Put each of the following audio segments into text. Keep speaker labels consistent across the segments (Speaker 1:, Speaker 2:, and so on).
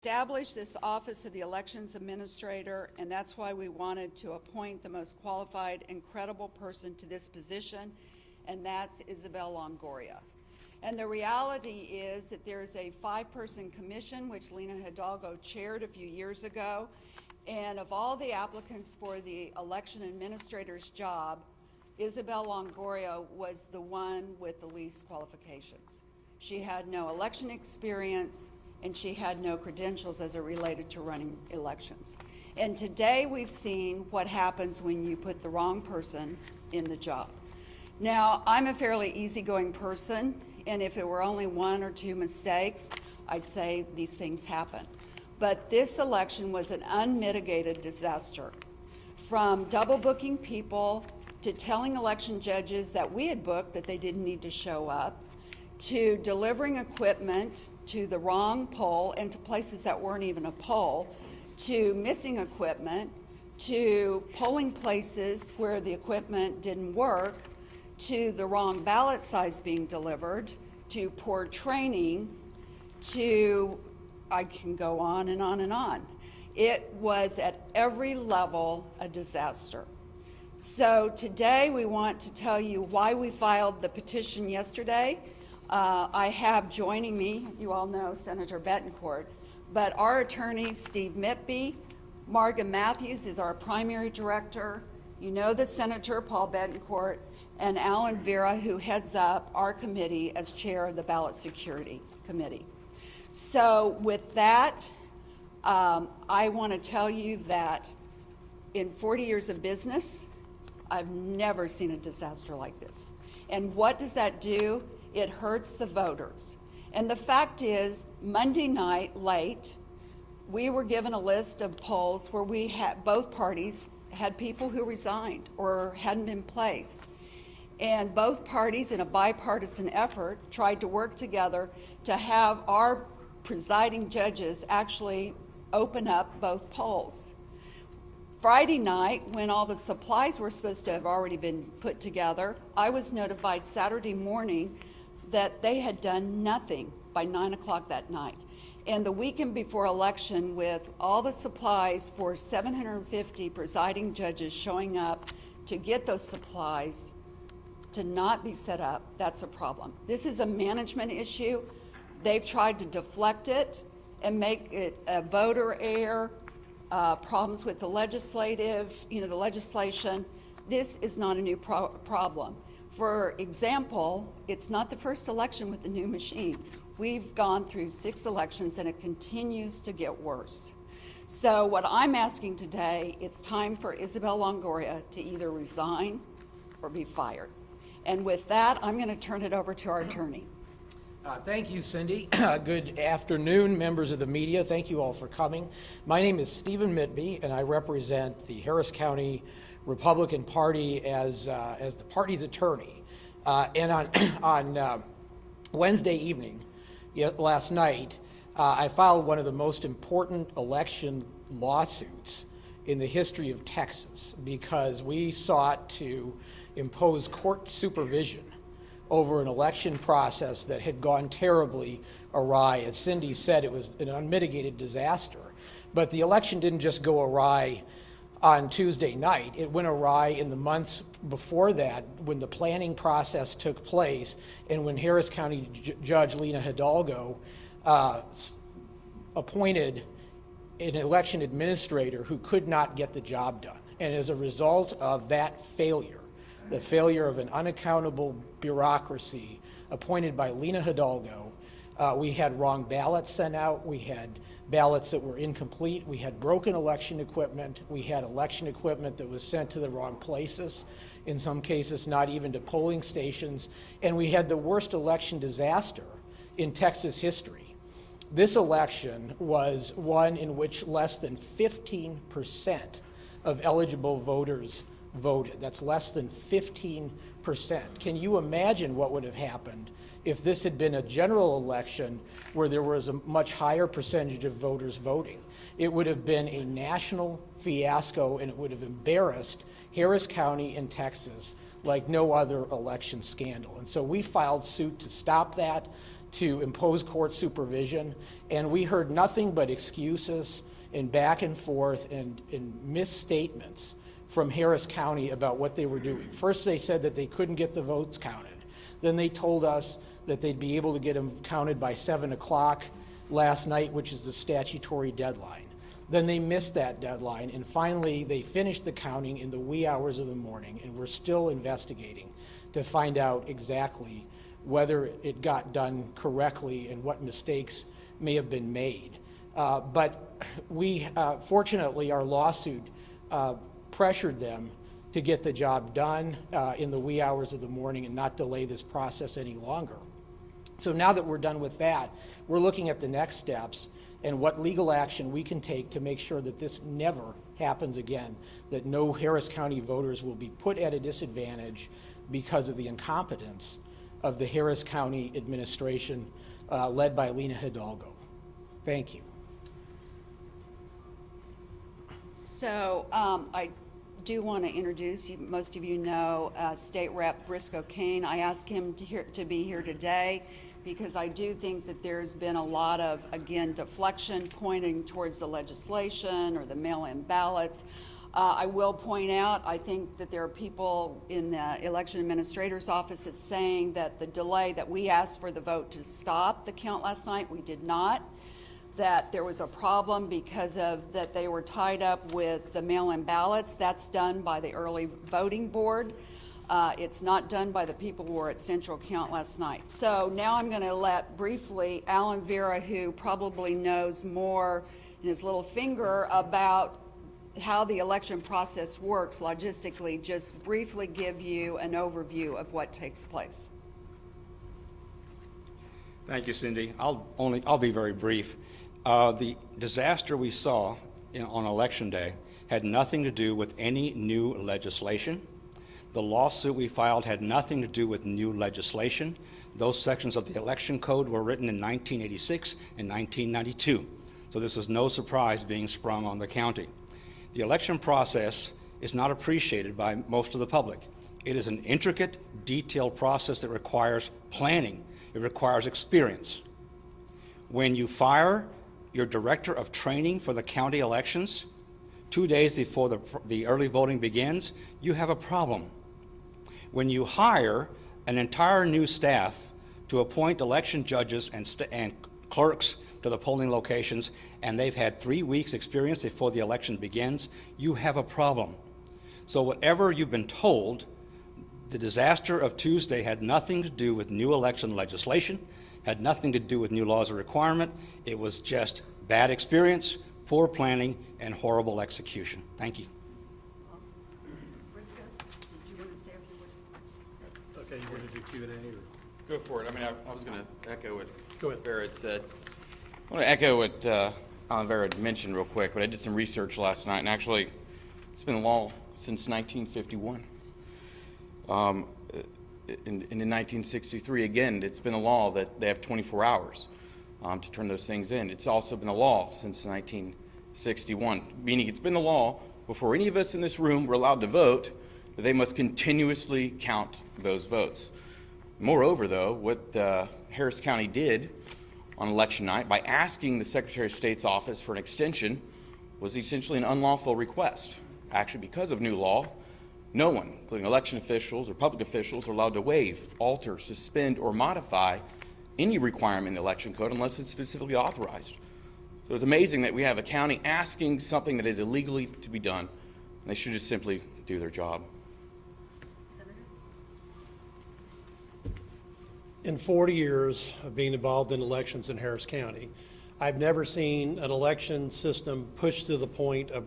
Speaker 1: Established this office of the elections administrator, and that's why we wanted to appoint the most qualified and credible person to this position, and that's Isabel Longoria. And the reality is that there's a 5-person commission, which Lena Hidalgo chaired a few years ago, and of all the applicants for the election administrator's job, Isabel Longoria was the one with the least qualifications. She had no election experience, and she had no credentials as it related to running elections. And today we've seen what happens when you put the wrong person in the job. Now, I'm a fairly easygoing person, and if it were only 1 or 2 mistakes, I'd say these things happen. But this election was an unmitigated disaster. From double booking people, to telling election judges that we had booked that they didn't need to show up, to delivering equipment to the wrong poll and to places that weren't even a poll, to missing equipment, to polling places where the equipment didn't work, to the wrong ballot size being delivered, to poor training, to, I can go on and on and on. It was at every level a disaster. So today we want to tell you why we filed the petition yesterday. I have joining me, you all know Senator Betancourt, but our attorney, Steve Mitby, Marga Matthews is our primary director. You know the Senator, Paul Betancourt, and Alan Vera, who heads up our committee as chair of the Ballot Security Committee. So with that, I want to tell you that in 40 years of business, I've never seen a disaster like this. And what does that do? It hurts the voters. And the fact is, Monday night late, we were given a list of polls where we had, both parties had people who resigned or hadn't been placed. And both parties, in a bipartisan effort, tried to work together to have our presiding judges actually open up both polls. Friday night, when all the supplies were supposed to have already been put together, I was notified Saturday morning that they had done nothing by 9 o'clock that night. And the weekend before election, with all the supplies for 750 presiding judges showing up to get those supplies to not be set up, that's a problem. This is a management issue. They've tried to deflect it and make it a voter error, problems with the legislative, the legislation. This is not a new problem. For example, it's not the first election with the new machines. We've gone through 6 elections and it continues to get worse. So what I'm asking today, it's time for Isabel Longoria to either resign or be fired. And with that, I'm going to turn it over to our attorney.
Speaker 2: Thank you, Cindy. Good afternoon, members of the media. Thank you all for coming. My name is Stephen Mitby, and I represent the Harris County Republican Party as the party's attorney. And on Wednesday evening, last night, I filed one of the most important election lawsuits in the history of Texas because we sought to impose court supervision over an election process that had gone terribly awry. As Cindy said, it was an unmitigated disaster. But the election didn't just go awry on Tuesday night. It went awry in the months before that when the planning process took place and when Harris County Judge Lena Hidalgo appointed an election administrator who could not get the job done. And as a result of that failure, the failure of an unaccountable bureaucracy appointed by Lena Hidalgo, we had wrong ballots sent out, we had ballots that were incomplete, we had broken election equipment, we had election equipment that was sent to the wrong places, in some cases not even to polling stations, and we had the worst election disaster in Texas history. This election was one in which less than 15% of eligible voters voted. That's less than 15%. Can you imagine what would have happened if this had been a general election where there was a much higher percentage of voters voting. It would have been a national fiasco, and it would have embarrassed Harris County in Texas like no other election scandal. And so we filed suit to stop that, to impose court supervision, and we heard nothing but excuses and back and forth and misstatements from Harris County about what they were doing. First they said that they couldn't get the votes counted. Then they told us that they'd be able to get them counted by 7 o'clock last night, which is the statutory deadline. Then they missed that deadline, and finally they finished the counting in the wee hours of the morning, and we're still investigating to find out exactly whether it got done correctly and what mistakes may have been made. But we, fortunately, our lawsuit pressured them to get the job done in the wee hours of the morning and not delay this process any longer. So now that we're done with that, we're looking at the next steps and what legal action we can take to make sure that this never happens again, that no Harris County voters will be put at a disadvantage because of the incompetence of the Harris County administration led by Lena Hidalgo. Thank you.
Speaker 1: So I do want to introduce you. Most of you know State Rep Briscoe Kane. I asked him to be here today because I do think that there's been a lot of, again, deflection pointing towards the legislation or the mail-in ballots. I will point out, I think that there are people in the election administrator's office that's saying that the delay that we asked for the vote to stop the count last night, we did not. That there was a problem because of that they were tied up with the mail-in ballots. That's done by the early voting board. It's not done by the people who were at Central Count last night. So now I'm going to let briefly Alan Vera, who probably knows more in his little finger about how the election process works logistically, just briefly give you an overview of what takes place.
Speaker 3: Thank you, Cindy. I'll be very brief. The disaster we saw on Election Day had nothing to do with any new legislation. The lawsuit we filed had nothing to do with new legislation. Those sections of the election code were written in 1986 and 1992. So this was no surprise being sprung on the county. The election process is not appreciated by most of the public. It is an intricate, detailed process that requires planning. It requires experience. When you fire your director of training for the county elections 2 days before the early voting begins, you have a problem. When you hire an entire new staff to appoint election judges and clerks to the polling locations, and they've had 3 weeks experience before the election begins, you have a problem. So whatever you've been told, the disaster of Tuesday had nothing to do with new election legislation, had nothing to do with new laws of requirement. It was just bad experience, poor planning, and horrible execution. Thank you.
Speaker 1: Briscoe, did you want to say a few words?
Speaker 4: Okay, you want to do Q&A? Or?
Speaker 5: Go for it. I mean, I was going to echo what
Speaker 4: Go ahead.
Speaker 5: Vera had said. I want to echo what Alan Vera had mentioned real quick, but I did some research last night, and actually, it's been law since 1951. In 1963, again, it's been a law that they have 24 hours to turn those things in. It's also been a law since 1961, meaning it's been the law before any of us in this room were allowed to vote, that they must continuously count those votes. Moreover, though, what Harris County did on election night by asking the Secretary of State's office for an extension was essentially an unlawful request. Actually, because of new law, no one, including election officials or public officials, are allowed to waive, alter, suspend, or modify any requirement in the election code unless it's specifically authorized. So it's amazing that we have a county asking something that is illegally to be done, and they should just simply do their job.
Speaker 4: In 40 years of being involved in elections in Harris County, I've never seen an election system pushed to the point of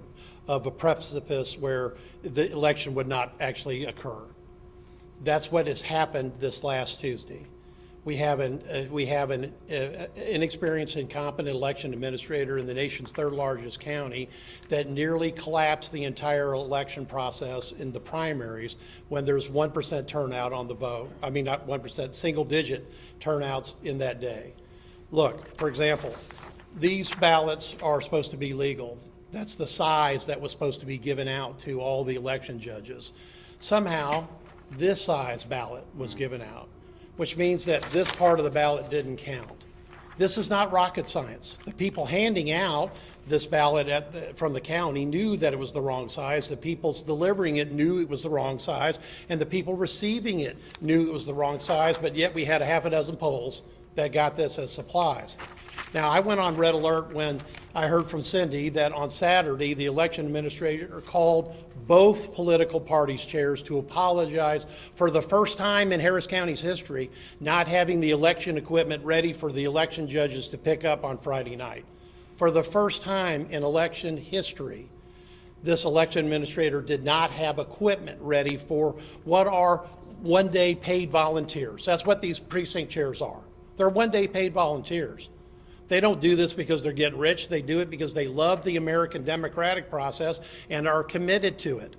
Speaker 4: a precipice where the election would not actually occur. That's what has happened this last Tuesday. We have an inexperienced, incompetent election administrator in the nation's third largest county that nearly collapsed the entire election process in the primaries when there's 1% turnout on the vote. I mean, not 1%, single-digit turnouts in that day. Look, for example, these ballots are supposed to be legal. That's the size that was supposed to be given out to all the election judges. Somehow, this size ballot was given out, which means that this part of the ballot didn't count. This is not rocket science. The people handing out this ballot from the county knew that it was the wrong size. The people delivering it knew it was the wrong size, and the people receiving it knew it was the wrong size, but yet we had a half a dozen polls that got this as supplies. Now, I went on red alert when I heard from Cindy that on Saturday, the election administrator called both political parties' chairs to apologize for the first time in Harris County's history not having the election equipment ready for the election judges to pick up on Friday night. For the first time in election history, this election administrator did not have equipment ready for what are one-day paid volunteers. That's what these precinct chairs are. They're one-day paid volunteers. They don't do this because they're getting rich. They do it because they love the American democratic process and are committed to it.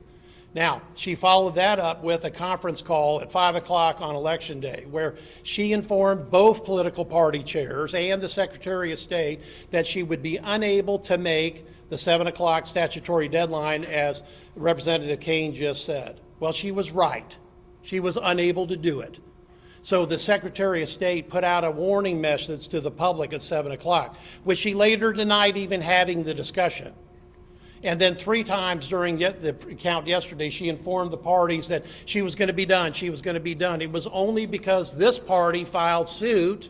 Speaker 4: Now, she followed that up with a conference call at 5 o'clock on Election Day, where she informed both political party chairs and the Secretary of State that she would be unable to make the 7 o'clock statutory deadline, as Representative Kane just said. Well, she was right. She was unable to do it. So the Secretary of State put out a warning message to the public at 7 o'clock, which she later denied even having the discussion. And then 3 times during the count yesterday, she informed the parties that she was going to be done, she was going to be done. It was only because this party filed suit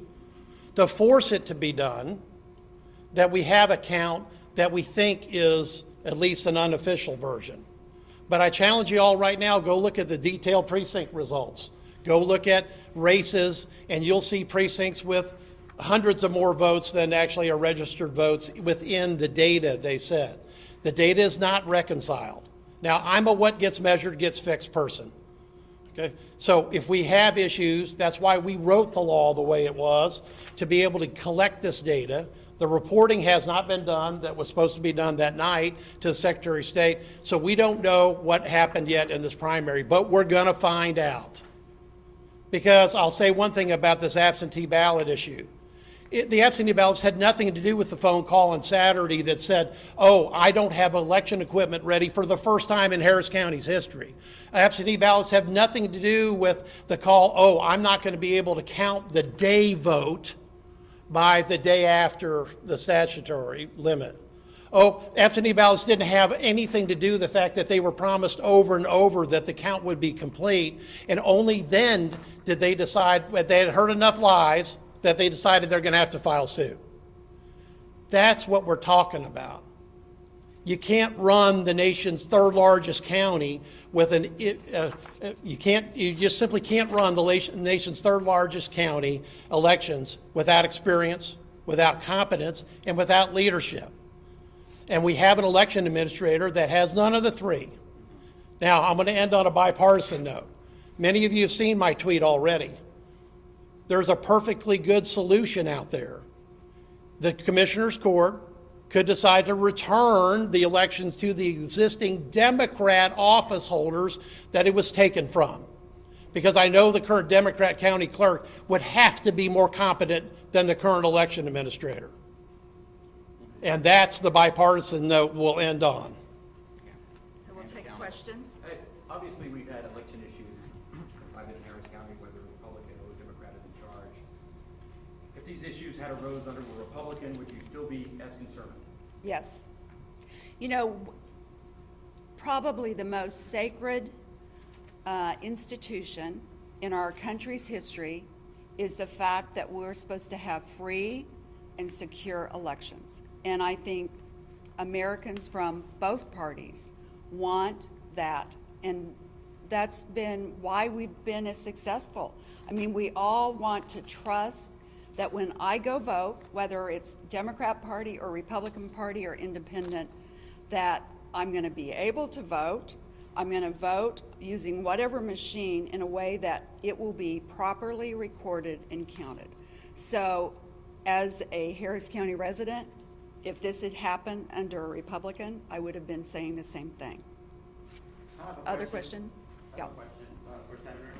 Speaker 4: to force it to be done that we have a count that we think is at least an unofficial version. But I challenge you all right now, go look at the detailed precinct results. Go look at races, and you'll see precincts with hundreds of more votes than actually are registered votes within the data they said. The data is not reconciled. Now, I'm a what gets measured gets fixed person. Okay? So if we have issues, that's why we wrote the law the way it was, to be able to collect this data. The reporting has not been done that was supposed to be done that night to the Secretary of State, so we don't know what happened yet in this primary, but we're going to find out. Because I'll say one thing about this absentee ballot issue. The absentee ballots had nothing to do with the phone call on Saturday that said, oh, I don't have election equipment ready for the first time in Harris County's history. Absentee ballots have nothing to do with the call, oh, I'm not going to be able to count the day vote by the day after the statutory limit. Oh, absentee ballots didn't have anything to do with the fact that they were promised over and over that the count would be complete, and only then did they decide, that they had heard enough lies, that they decided they're going to have to file suit. That's what we're talking about. You can't run the nation's third largest county with you just simply can't run the nation's third largest county elections without experience, without competence, and without leadership. And we have an election administrator that has none of the three. Now, I'm going to end on a bipartisan note. Many of you have seen my tweet already. There's a perfectly good solution out there. The Commissioner's Court could decide to return the elections to the existing Democrat office holders that it was taken from. Because I know the current Democrat county clerk would have to be more competent than the current election administrator. And that's the bipartisan note we'll end on.
Speaker 1: So we'll take questions.
Speaker 6: Obviously, we've had election issues since I've been in Harris County, whether Republican or Democrat is in charge. If these issues had arose under a Republican, would you still be as concerned?
Speaker 1: Yes. You know, probably the most sacred institution in our country's history is the fact that we're supposed to have free and secure elections. And I think Americans from both parties want that. And that's been why we've been as successful. I mean, we all want to trust that when I go vote, whether it's Democrat Party or Republican Party or independent, that I'm going to be able to vote. I'm going to vote using whatever machine in a way that it will be properly recorded and counted. So as a Harris County resident, if this had happened under a Republican, I would have been saying the same thing.
Speaker 6: I have a
Speaker 1: Other question?
Speaker 6: I
Speaker 1: Yeah.
Speaker 6: have a question for Senator.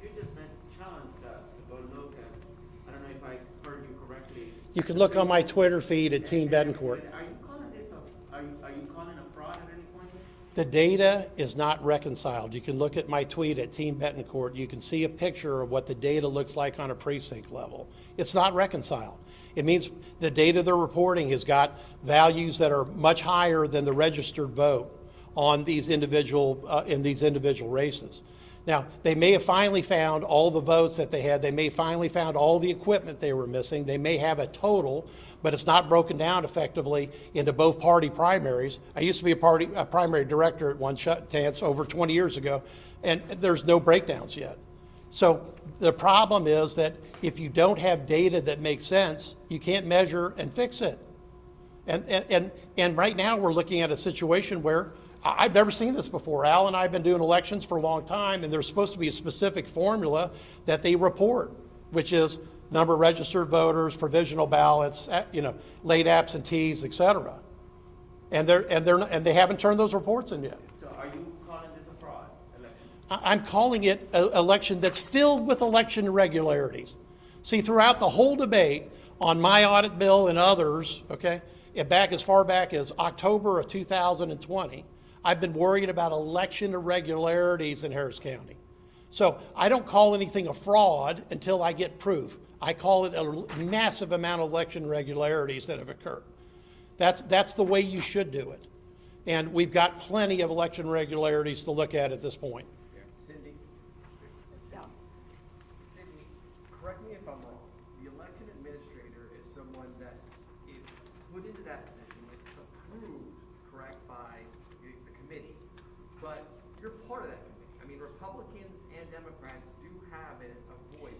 Speaker 6: You just challenged us to go look at, I don't know if I heard you correctly.
Speaker 4: You can look on my Twitter feed at Team Betancourt.
Speaker 6: Are you calling this are you calling a fraud at any point?
Speaker 4: The data is not reconciled. You can look at my tweet at Team Betancourt. You can see a picture of what the data looks like on a precinct level. It's not reconciled. It means the data they're reporting has got values that are much higher than the registered vote on these individual, in these individual races. Now, they may have finally found all the votes that they had. They may finally found all the equipment they were missing. They may have a total, but it's not broken down effectively into both party primaries. I used to be a primary director at one chance over 20 years ago, and there's no breakdowns yet. So the problem is that if you don't have data that makes sense, you can't measure and fix it. And right now we're looking at a situation where I've never seen this before. Al and I have been doing elections for a long time, and there's supposed to be a specific formula that they report, which is number of registered voters, provisional ballots, late absentees, et cetera. And they haven't turned those reports in yet.
Speaker 6: So are you calling this a fraud election?
Speaker 4: I'm calling it an election that's filled with election irregularities. See, throughout the whole debate on my audit bill and others, okay, as far back as October of 2020, I've been worried about election irregularities in Harris County. So I don't call anything a fraud until I get proof. I call it a massive amount of election irregularities that have occurred. That's the way you should do it. And we've got plenty of election irregularities to look at this point.
Speaker 7: Cindy?
Speaker 1: Yeah.
Speaker 7: Cindy, correct me if I'm wrong. The election administrator is someone that is put into that position, it's approved, correct, by the committee. But you're part of that committee. I mean, Republicans and Democrats do have a voice.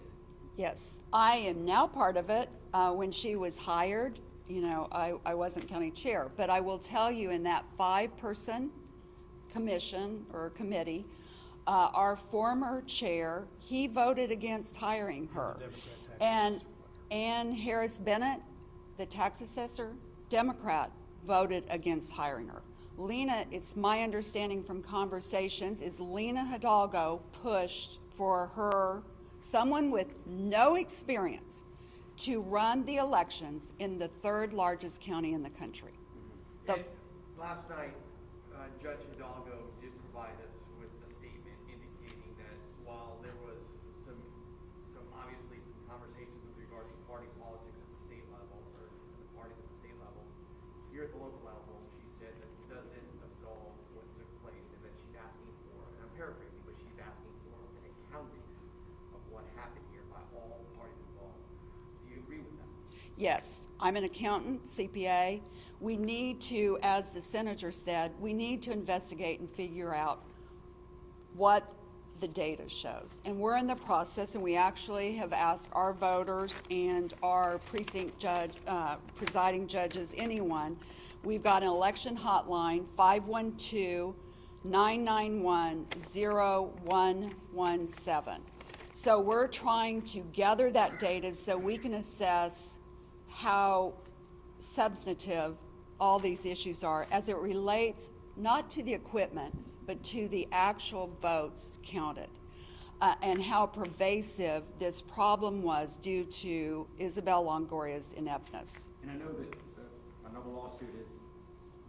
Speaker 1: Yes, I am now part of it. When she was hired, I wasn't county chair, but I will tell you in that 5-person commission or committee, our former chair, he voted against hiring her. And Ann Harris Bennett, the tax assessor, Democrat, voted against hiring her. Lena, it's my understanding from conversations, is Lena Hidalgo pushed for her, someone with no experience, to run the elections in the 3rd largest county in the country.
Speaker 7: And last night, Judge Hidalgo did provide us with a statement indicating that while there was some obviously some conversations with regards to party politics at the state level, or the parties at the state level, here at the local level, she said that it doesn't absolve what took place, and that she's asking for, and I'm paraphrasing, but she's asking for an accounting of what happened here by all the parties involved. Do you agree with that?
Speaker 1: Yes, I'm an accountant, CPA. We need to, as the senator said, we need to investigate and figure out what the data shows. And we're in the process, and we actually have asked our voters and our precinct judge, presiding judges, anyone. We've got an election hotline, 512-991-0117. So we're trying to gather that data so we can assess how substantive all these issues are as it relates not to the equipment, but to the actual votes counted, and how pervasive this problem was due to Isabel Longoria's ineptness.
Speaker 6: And I know that another lawsuit is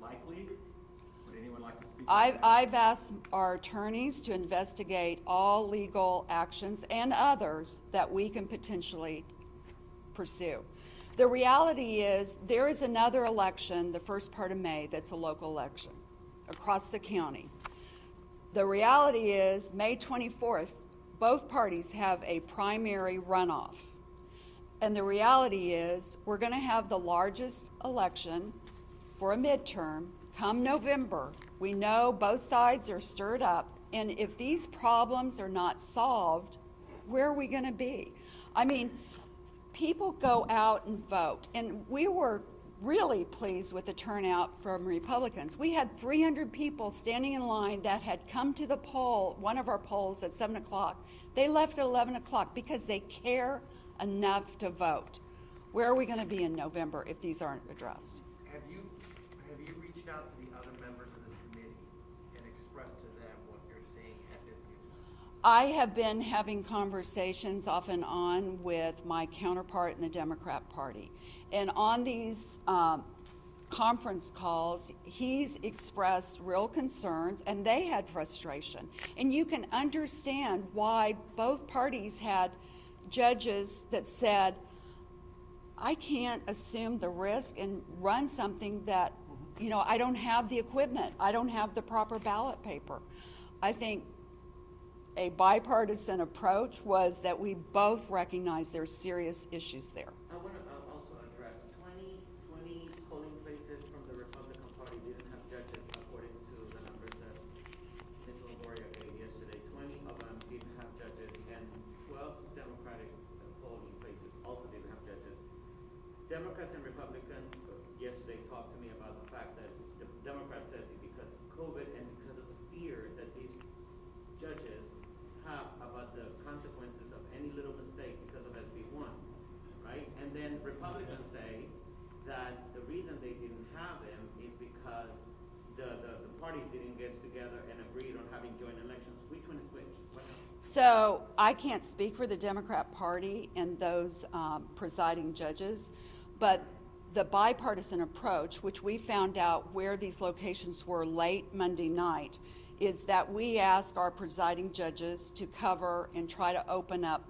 Speaker 6: likely. Would anyone like to speak?
Speaker 1: I've asked our attorneys to investigate all legal actions and others that we can potentially pursue. The reality is there is another election, the first part of May, that's a local election across the county. The reality is May 24th, both parties have a primary runoff. And the reality is we're going to have the largest election for a midterm come November. We know both sides are stirred up, and if these problems are not solved, where are we going to be? I mean, people go out and vote, and we were really pleased with the turnout from Republicans. We had 300 people standing in line that had come to the poll, one of our polls at 7 o'clock. They left at 11 o'clock because they care enough to vote. Where are we going to be in November if these aren't addressed?
Speaker 7: Have you reached out to the other members of this committee and expressed to them what you're seeing at this meeting?
Speaker 1: I have been having conversations off and on with my counterpart in the Democrat Party. And on these conference calls, he's expressed real concerns, and they had frustration. And you can understand why both parties had judges that said, I can't assume the risk and run something that, you know, I don't have the equipment. I don't have the proper ballot paper. I think a bipartisan approach was that we both recognize there's serious issues there.
Speaker 8: I want to also address 20 polling places from the Republican Party didn't have judges according to the numbers that Ms. Longoria gave yesterday. 20 of them didn't have judges, and 12 Democratic polling places also didn't have judges. Democrats and Republicans yesterday talked to me about the fact that the Democrat says because of COVID and because of the fear that these judges have about the consequences of any little mistake because of SB1, right? And then Republicans say that the reason they didn't have them is because the parties didn't get together and agreed on having joint elections. Which one is which?
Speaker 1: So I can't speak for the Democrat Party and those presiding judges, but the bipartisan approach, which we found out where these locations were late Monday night, is that we ask our presiding judges to cover and try to open up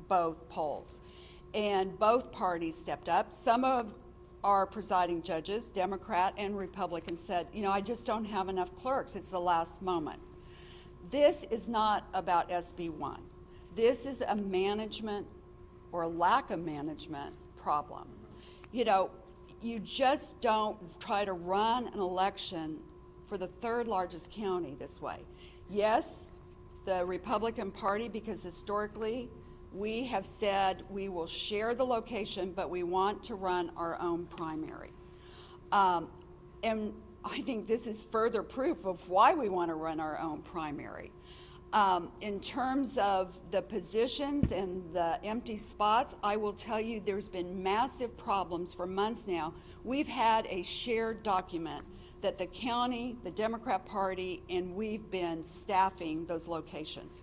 Speaker 1: both polls. And both parties stepped up. Some of our presiding judges, Democrat and Republican, said, you know, I just don't have enough clerks. It's the last moment. This is not about SB1. This is a management or a lack of management problem. You know, you just don't try to run an election for the third largest county this way. Yes, the Republican Party, because historically we have said we will share the location, but we want to run our own primary. And I think this is further proof of why we want to run our own primary. In terms of the positions and the empty spots, I will tell you there's been massive problems for months now. We've had a shared document that the county, the Democrat Party, and we've been staffing those locations.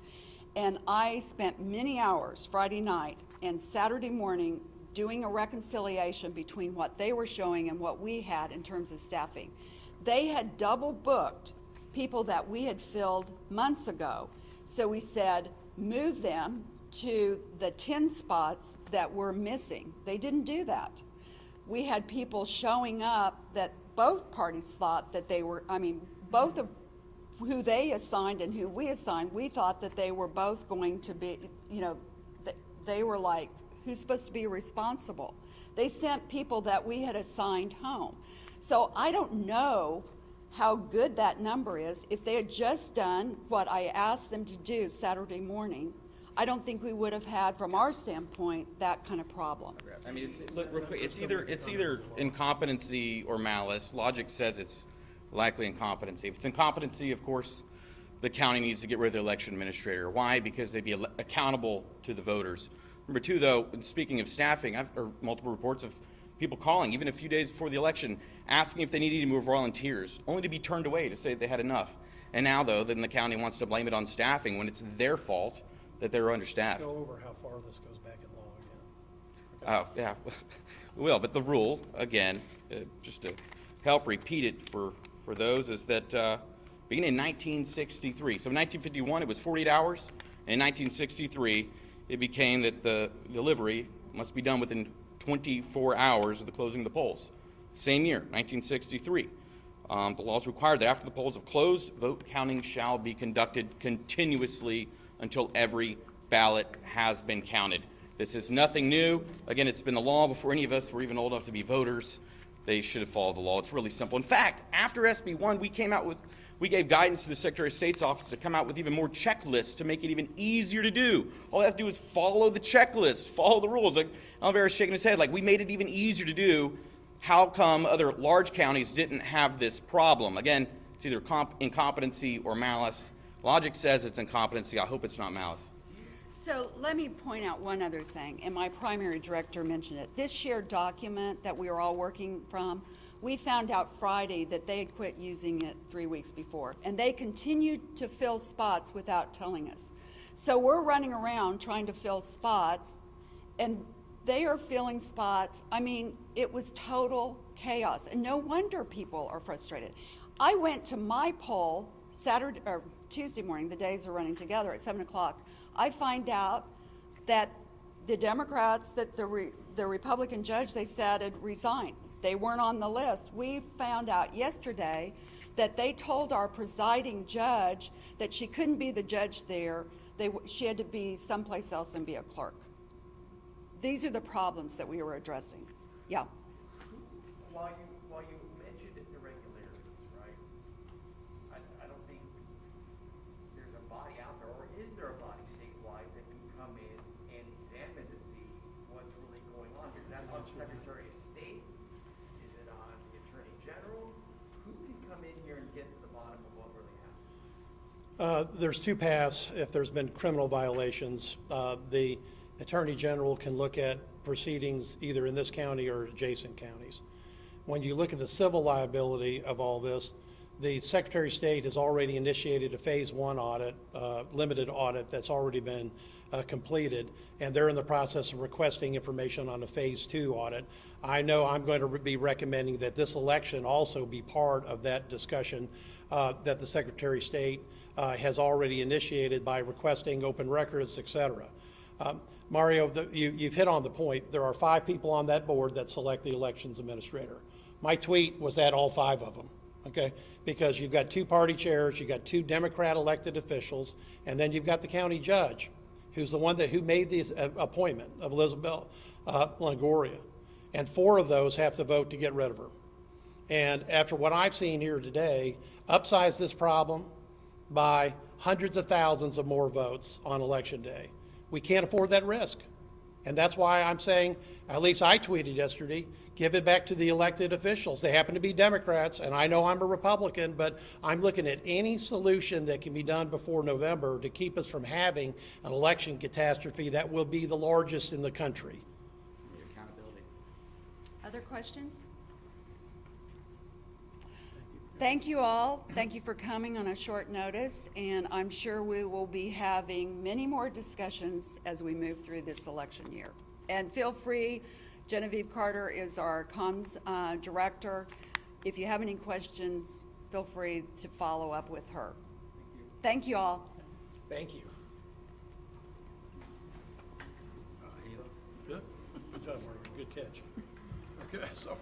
Speaker 1: And I spent many hours Friday night and Saturday morning doing a reconciliation between what they were showing and what we had in terms of staffing. They had double booked people that we had filled months ago. So we said, move them to the 10 spots that were missing. They didn't do that. We had people showing up that both parties thought that they were, I mean, both of who they assigned and who we assigned, we thought that they were both going to be, you know, they were like, who's supposed to be responsible? They sent people that we had assigned home. So I don't know how good that number is. If they had just done what I asked them to do Saturday morning, I don't think we would have had, from our standpoint, that kind of problem.
Speaker 5: I mean, look, real quick, it's either incompetency or malice. Logic says it's likely incompetency. If it's incompetency, of course, the county needs to get rid of the election administrator. Why? Because they'd be accountable to the voters. Number two, though, speaking of staffing, I've heard multiple reports of people calling, even a few days before the election, asking if they needed to move volunteers, only to be turned away to say they had enough. And now, though, then the county wants to blame it on staffing when it's their fault that they were understaffed.
Speaker 4: Go over how far this goes back in law again.
Speaker 5: Oh, yeah, we will. But the rule, again, just to help repeat it for those, is that beginning in 1963, so in 1951 it was 48 hours, and in 1963 it became that the delivery must be done within 24 hours of the closing of the polls. Same year, 1963. The laws require that after the polls have closed, vote counting shall be conducted continuously until every ballot has been counted. This is nothing new. Again, it's been the law before any of us were even old enough to be voters. They should have followed the law. It's really simple. In fact, after SB1, we gave guidance to the Secretary of State's office to come out with even more checklists to make it even easier to do. All they have to do is follow the checklist, follow the rules. Like Oliveira's shaking his head, like we made it even easier to do. How come other large counties didn't have this problem? Again, it's either incompetency or malice. Logic says it's incompetency. I hope it's not malice.
Speaker 1: So let me point out one other thing, and my primary director mentioned it. This shared document that we are all working from, we found out Friday that they had quit using it 3 weeks before, and they continued to fill spots without telling us. So we're running around trying to fill spots, and they are filling spots. I mean, it was total chaos, and no wonder people are frustrated. I went to my poll Saturday or Tuesday morning, the days are running together, at 7 o'clock. I find out that the Democrats, that the Republican judge they said had resigned. They weren't on the list. We found out yesterday that they told our presiding judge that she couldn't be the judge there. She had to be someplace else and be a clerk. These are the problems that we were addressing. Yeah.
Speaker 7: While you mentioned irregularities, right? I don't think there's a body out there, or is there a body statewide that can come in and examine to see what's really going on? Is that on Secretary of State? Is it on the Attorney General? Who can come in here and get to the bottom of what really happened?
Speaker 4: There's two paths if there's been criminal violations. The Attorney General can look at proceedings either in this county or adjacent counties. When you look at the civil liability of all this, the Secretary of State has already initiated a phase 1 audit, limited audit that's already been completed, and they're in the process of requesting information on a phase 2 audit. I know I'm going to be recommending that this election also be part of that discussion that the Secretary of State has already initiated by requesting open records, et cetera. Mario, you've hit on the point. There are 5 people on that board that select the elections administrator. My tweet was at all 5 of them, okay? Because you've got 2 party chairs, you've got 2 Democrat elected officials, and then you've got the county judge, who's the one who made the appointment of Elizabeth Longoria. And 4 of those have to vote to get rid of her. And after what I've seen here today, upsize this problem by hundreds of thousands of more votes on election day. We can't afford that risk. And that's why I'm saying, at least I tweeted yesterday, give it back to the elected officials. They happen to be Democrats, and I know I'm a Republican, but I'm looking at any solution that can be done before November to keep us from having an election catastrophe that will be the largest in the country.
Speaker 6: Accountability.
Speaker 1: Other questions? Thank you all. Thank you for coming on a short notice, and I'm sure we will be having many more discussions as we move through this election year. And feel free, Genevieve Carter is our comms director. If you have any questions, feel free to follow up with her. Thank you all.
Speaker 2: Thank you.
Speaker 4: Good. Good job, Margaret. Good catch. Okay, so.